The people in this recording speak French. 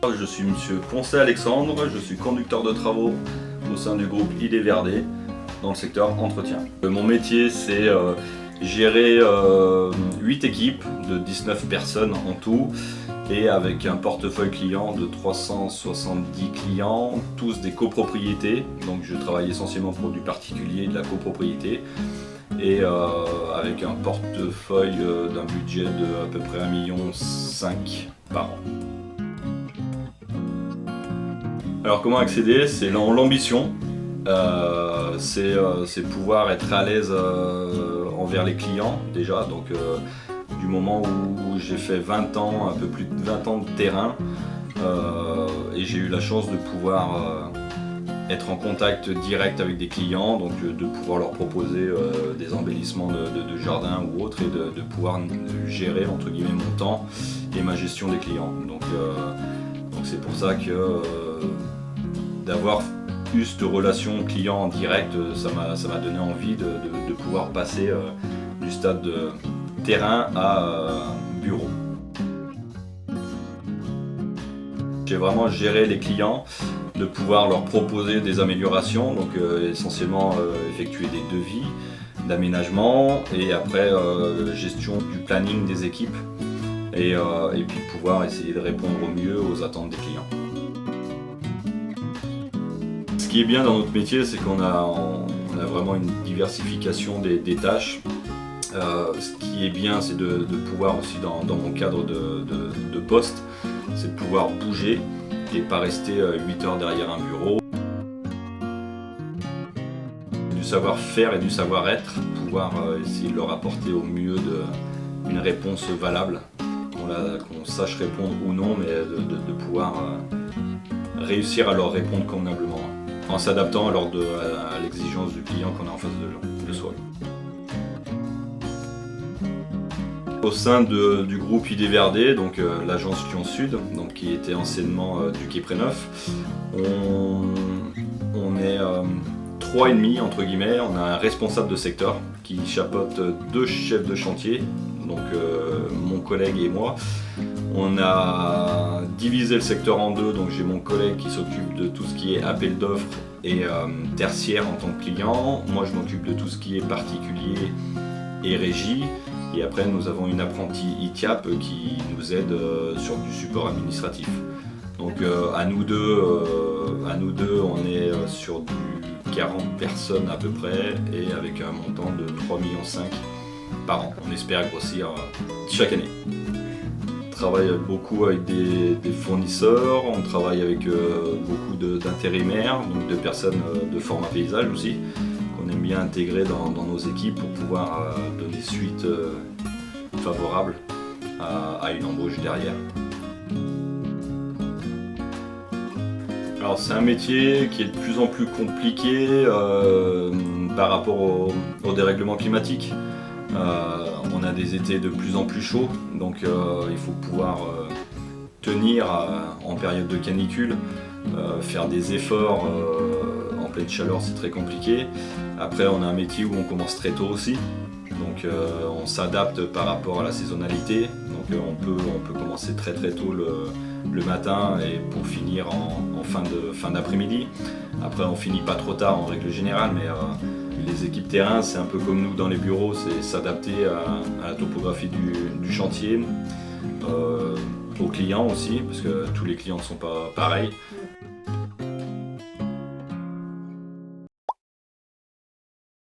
Je suis monsieur Poncet Alexandre, je suis conducteur de travaux au sein du groupe ID-Verdet dans le secteur entretien. Mon métier c'est gérer 8 équipes de 19 personnes en tout et avec un portefeuille client de 370 clients, tous des copropriétés. Donc je travaille essentiellement pour du particulier et de la copropriété et avec un portefeuille d'un budget de à peu près 1,5 million par an. Alors comment accéder? C'est l'ambition, c'est pouvoir être à l'aise envers les clients déjà, donc du moment où j'ai fait 20 ans, un peu plus de 20 ans de terrain et j'ai eu la chance de pouvoir être en contact direct avec des clients, donc de pouvoir leur proposer des embellissements de jardin ou autre et de pouvoir gérer entre guillemets mon temps et ma gestion des clients. Donc c'est pour ça que d'avoir eu cette relation client en direct, ça m'a donné envie de pouvoir passer du stade de terrain à bureau. J'ai vraiment géré les clients, de pouvoir leur proposer des améliorations, donc essentiellement effectuer des devis, d'aménagement et après gestion du planning des équipes et puis pouvoir essayer de répondre au mieux aux attentes des clients. Ce qui est bien dans notre métier, c'est qu'on a vraiment une diversification des tâches. Ce qui est bien, c'est de pouvoir aussi, dans mon cadre de poste, c'est de pouvoir bouger et pas rester 8 heures derrière un bureau. Du savoir-faire et du savoir-être, pouvoir essayer de leur apporter au mieux une réponse valable, qu'on sache répondre ou non, mais de pouvoir réussir à leur répondre convenablement, en s'adaptant à l'exigence du client qu'on a en face de soi. Au sein du groupe ID-Verdet, donc l'agence Lyon Sud, donc, qui était anciennement du Quai Préneuf, on est 3,5 entre guillemets. On a un responsable de secteur qui chapeaute 2 chefs de chantier, donc mon collègue et moi. On a divisé le secteur en deux, donc j'ai mon collègue qui s'occupe de tout ce qui est appel d'offres et tertiaire en tant que client. Moi je m'occupe de tout ce qui est particulier et régie. Et après nous avons une apprentie ITIAP qui nous aide sur du support administratif. Donc à nous deux on est sur du 40 personnes à peu près et avec un montant de 3,5 millions par an. On espère grossir chaque année. On travaille beaucoup avec des fournisseurs, on travaille avec beaucoup d'intérimaires, donc de personnes de format paysage aussi, qu'on aime bien intégrer dans nos équipes pour pouvoir donner suite favorable à une embauche derrière. Alors c'est un métier qui est de plus en plus compliqué par rapport au dérèglement climatique. On a des étés de plus en plus chauds, donc il faut pouvoir tenir en période de canicule, faire des efforts en pleine chaleur, c'est très compliqué. Après on a un métier où on commence très tôt aussi, donc on s'adapte par rapport à la saisonnalité, donc on peut commencer très tôt le matin et pour finir en fin d'après-midi. Après on finit pas trop tard en règle générale, mais les équipes terrain, c'est un peu comme nous dans les bureaux, c'est s'adapter à la topographie du chantier, aux clients aussi, parce que tous les clients ne sont pas pareils.